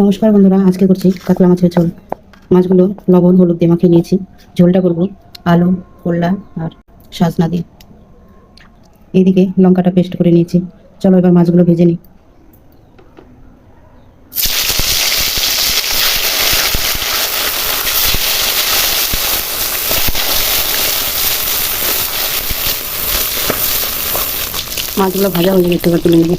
নমস্কার বন্ধুরা, আজকে করছি কাতলা মাছের ঝোল। মাছগুলো লবণ হলুদ দিয়ে মাখিয়ে নিয়েছি। ঝোলটা করব আলু, করলা আর সজনা দিয়ে। এইদিকে লঙ্কাটা পেস্ট করে নিয়েছি। চলো এবার মাছগুলো ভেজে নিই। মাছগুলো ভাজা হয়ে গেছে, এবার তুলে নেব।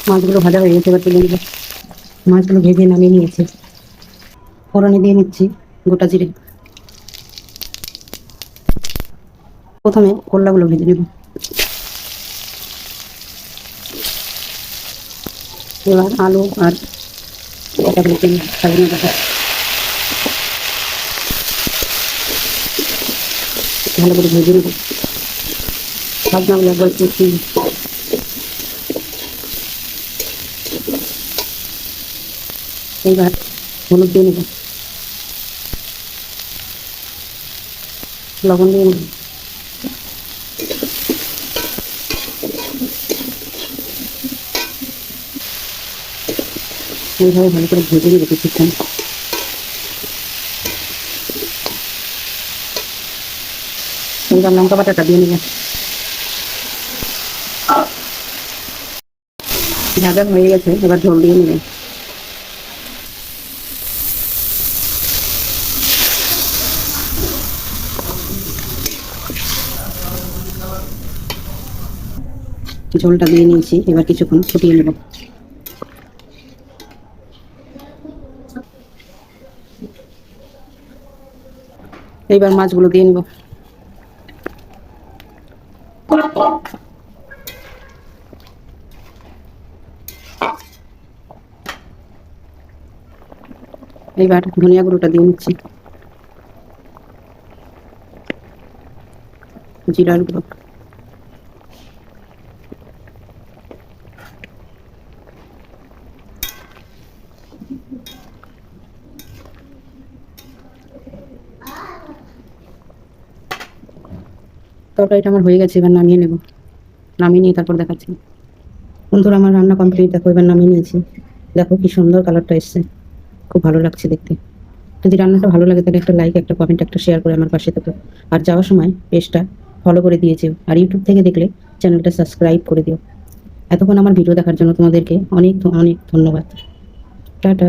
মাছগুলো ভাজা হয়ে গেছে, এবার তুলে নেব। মাছগুলো ভেজে নামিয়ে নিয়েছি। ফোড়নে দিয়ে নিচ্ছি গোটা জিরে। প্রথমে করলাগুলো ভেজে নেব। এবার আলু আর সজনে ডাঁটা ভালো করে ভেজে নেব। সজনাগুলো একবার একটু এইবার হলুদ দিয়ে নেব, লবণ দিয়ে নেব। এইভাবে ভালো করে ভেজে নেব কিছুক্ষণ। এইবার লঙ্কা বাটাটা দিয়ে নেব। ভাজা হয়ে গেছে, এবার ঝোল দিয়ে নেব। ঝোলটা দিয়ে নিয়েছি, এবার কিছুক্ষণ ফুটিয়ে নেব। এইবার মাছগুলো দিয়ে নেব। এইবার ধনিয়া গুঁড়োটা দিয়ে নিচ্ছি, জিরার গুঁড়ো, তরকারিটা আমার হয়ে গেছে, এবার নামিয়ে নেব। নামিয়ে নিয়ে তারপর দেখাচ্ছি। বন্ধুরা, আমার রান্না কমপ্লিট। দেখো, এবার নামিয়ে নিয়েছি। দেখো কি সুন্দর কালারটা এসছে, খুব ভালো লাগছে দেখতে। যদি রান্নাটা ভালো লাগে তাহলে একটা লাইক, একটা কমেন্ট, একটা শেয়ার করে আমার পাশে থেকো। আর যাওয়ার সময় পেজটা ফলো করে দিয়েছে, আর ইউটিউব থেকে দেখলে চ্যানেলটা সাবস্ক্রাইব করে দিও। এতক্ষণ আমার ভিডিও দেখার জন্য তোমাদেরকে অনেক অনেক ধন্যবাদ। টাটা।